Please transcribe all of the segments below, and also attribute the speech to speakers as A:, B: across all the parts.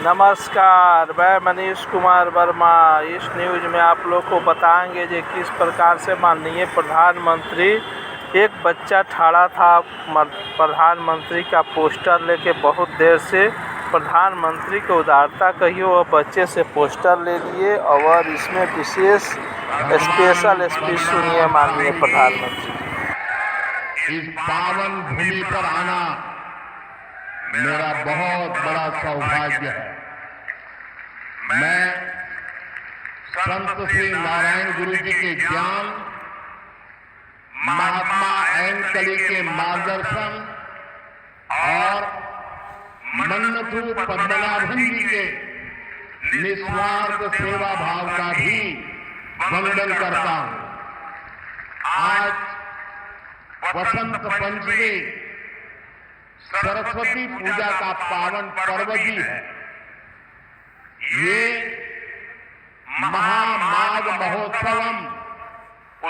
A: नमस्कार, मैं मनीष कुमार वर्मा। इस न्यूज़ में आप लोग को बताएंगे कि किस प्रकार से माननीय प्रधानमंत्री, एक बच्चा ठाड़ा था प्रधानमंत्री का पोस्टर लेके बहुत देर से। प्रधानमंत्री को उदारता कहिए, वह बच्चे से पोस्टर ले लिए और इसमें विशेष स्पेशल स्पीच सुनिए माननीय प्रधानमंत्री।
B: इस पावन भूमि पर आना मेरा बहुत बड़ा सौभाग्य है। मैं संत श्री नारायण गुरु जी के ज्ञान, महात्मा अयनकली के मार्गदर्शन और मन्नथु पद्मनाभन जी के निस्वार्थ सेवा भाव का भी वंदन करता हूं। आज वसंत पंचमी सरस्वती पूजा का पावन पर्व भी है। ये महामाघ महोत्सवम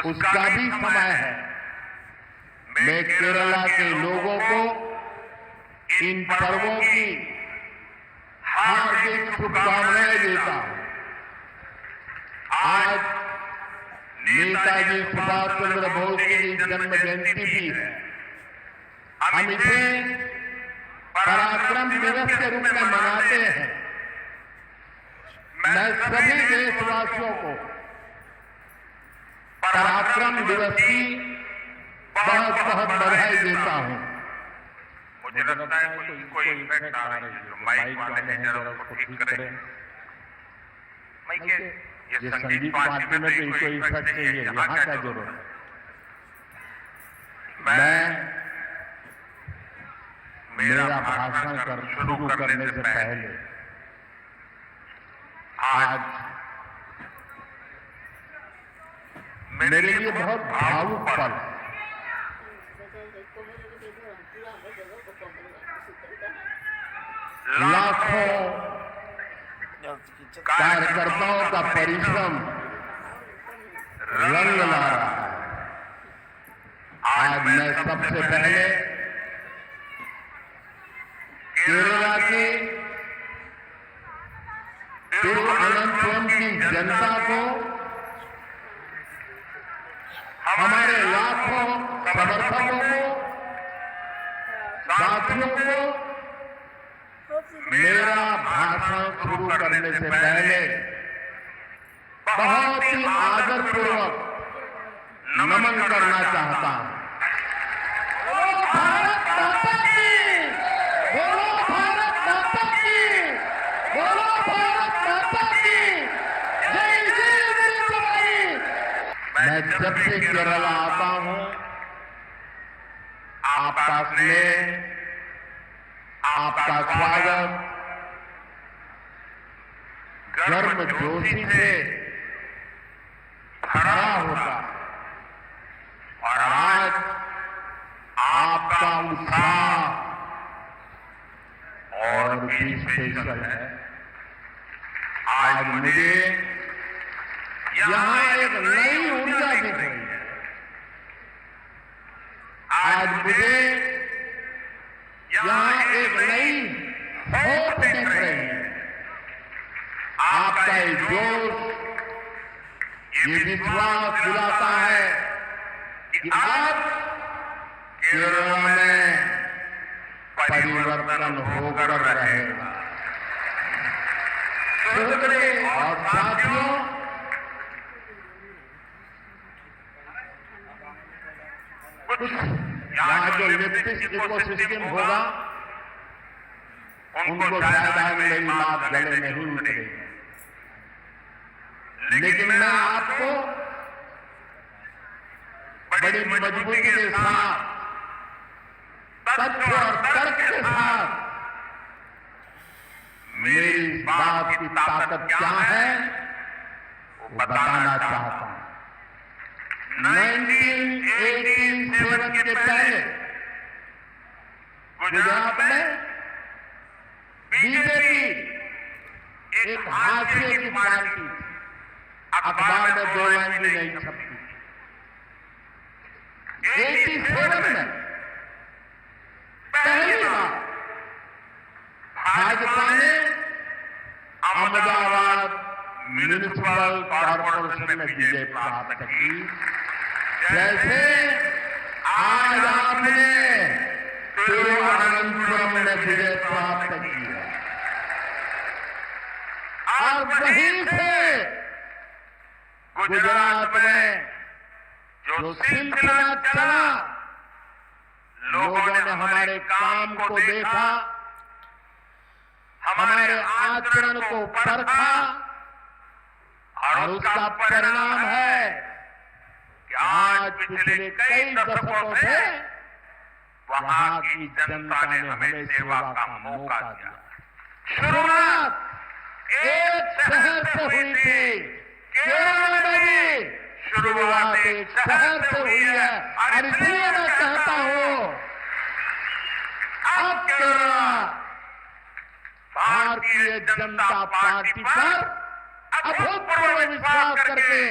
B: उसका भी समय है। मैं केरला के लोगों को इन पर्वों की हार्दिक शुभकामनाएं देता हूं। आज नेताजी सुभाष चंद्र बोस की जन्म जयंती भी है। हम इसे पराक्रम दिवस के रूप में मनाते हैं। मैं सभी देशवासियों को पराक्रम दिवस की बहुत बहुत बधाई देता हूं।
C: मुझे लगता है कोई इफेक्ट आ रही है, तो माइक वाले हैं जरा उसको ठीक करें। माइक ये संगीत पार्टी में भी कोई इफेक्ट चाहिए, यहाँ क्या जरूरत है।
B: मैं मेरा भाषण शुरू करने से पहले आज मेरे लिए बहुत भावुक पल है। लाखों कार्यकर्ताओं का परिश्रम रंग ला रहा है। आज मैं सबसे पहले केरला की तिरुवनंतपुरम की जनता को, हमारे लाखों समर्थकों को, साथियों को मेरा भाषण शुरू करने से पहले बहुत ही आदरपूर्वक नमन करना चाहता हूं। भारत माता की, बोलो भारत माता की, बोलो भारत माता की, जय जय गुरु भाई। मैं जब से केरला आता हूं, आपका स्नेह, आपका स्वागत गर्मजोशी से भरा होता और आज आपका उत्साह और भी स्पेशल है। आज मुझे यहां एक नई ऊर्जा दिख रही है। आज मुझे यहां एक नई होप दिख रही है। आपका ये जोश, ये विश्वास दिलाता है कि अब केरला में परिवर्तन होकर रहेगा। और साथियों, कुछ यहाँ जो लिप्टिक इकोसिस्टम होगा, उनको शायद आज मेरी बात गले नहीं उतरेगी, लेकिन मैं आपको बड़ी मजबूती के साथ, तथ्य और तर्क के साथ मेरी बात की ताकत क्या है वो बताना चाहता हूं। 1987 के पहले गुजरात में बीजेपी एक हाशिए की पार्टी, अखबार में 2 लाइन भी नहीं छपती। 87 में पहली बार भाजपा ने अहमदाबाद म्यूनिसिपल कॉर्पोरेशन में विजय प्राप्त की, जैसे आज आपने तिरुवनंतपुरम में विजय प्राप्त की है। और वहीं से गुजरात में जो सिलसिला चला, लोगों ने हमारे काम को देखा, हमारे आचरण को परखा, और उसका परिणाम है कि आज पिछले कई दशकों से वहां की जनता ने हमें सेवा का मौका दिया। शुरुआत एक शहर से हुई थी, केरल में भी शुरुआत एक शहर से हुई है, और इसलिए मैं कहता हूं अब केरल भारतीय जनता पार्टी पर अभूतपूर्व विश्वास करके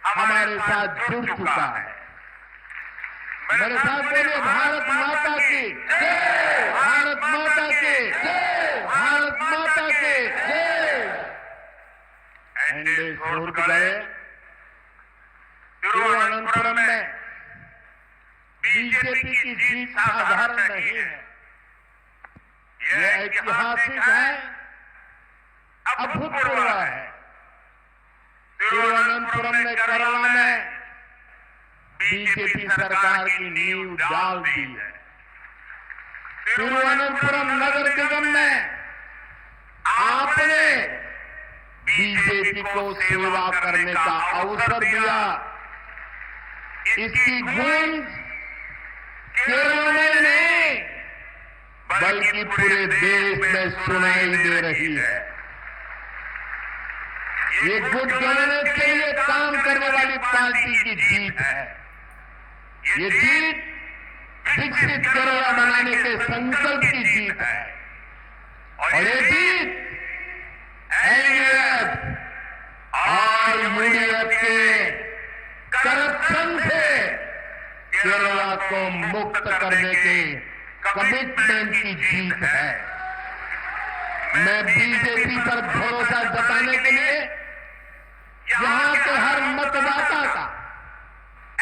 B: हमारे साथ जुड़ चुका है। मेरे साथ बोलिए भारत माता की जय, भारत माता की जय, भारत माता की जय। एनडीए छोड़ गए, तिरुवनंतपुरम में बीजेपी की जीत साधारण नहीं है, यह ऐतिहासिक है, अभूतपूर्व है। तिरुवनंतपुरम में केरला में बीजेपी सरकार की नींव डाल दी है। तिरुवनंतपुरम नगर निगम में आपने बीजेपी को सेवा करने का अवसर दिया। इसकी गूंज केरल में नहीं बल्कि पूरे देश में सुनाई दे रही है। ये गुड गवर्नेंस के लिए काम करने वाली पार्टी की जीत है। ये जीत विकसित केरला बनाने के संकल्प की जीत है, और ये जीत एलडीएफ और यूडीएफ के करप्शन से केरला को मुक्त करने के कमिटमेंट की जीत है। मैं बीजेपी पर भरोसा जताने के लिए यहां के हर मतदाता का,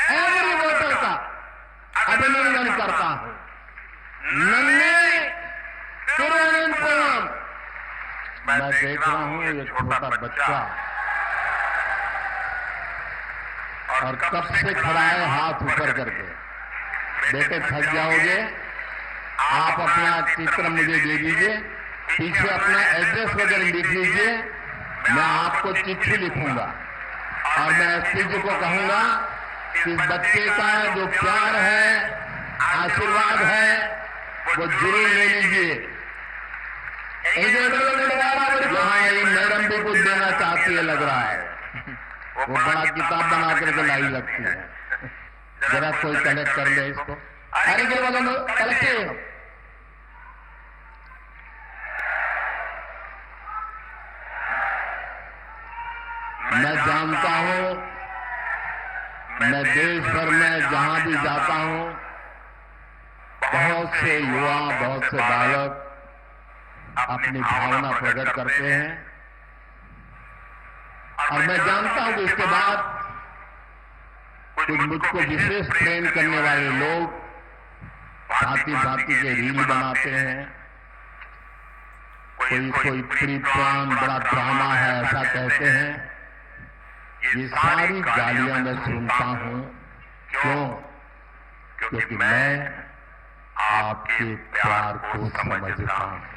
B: एवरी वोटर का अभिनंदन करता हूं। नन्हे तिरुवनंतपुरम, मैं देख रहा हूं ये छोटा बच्चा और कब से खड़ा है हाथ ऊपर करके। बेटे थक जाओगे, आप अपना चित्र मुझे दे दीजिए, पीछे अपना एड्रेस वगैरह लिख लीजिए, मैं आपको चिट्ठी लिखूंगा और मैं एसपी जी को कहूंगा कि इस बच्चे का जो प्यार है, आशीर्वाद है, वो जरूर ले लीजिए। ये मैडम भी कुछ देना चाहती है लग रहा है, वो बड़ा किताब बना करके लाई लगती है। जरा कोई कलेक्ट कर ले इसको। अरे के बगल कलेक्ट। मैं जानता हूं, मैं देश भर में जहां भी जाता हूं, बहुत से युवा, बहुत से बालक अपनी भावना प्रकट करते हैं, और मैं जानता हूं कि इसके बाद कुछ मुझको विशेष प्रेम करने वाले लोग भांति भांति के रील बनाते हैं। कोई प्री प्लान बड़ा ड्रामा है ऐसा कहते हैं। ये सारी गालियां मैं सुनता हूं। क्यों? क्योंकि मैं आपके प्यार को समझता हूं।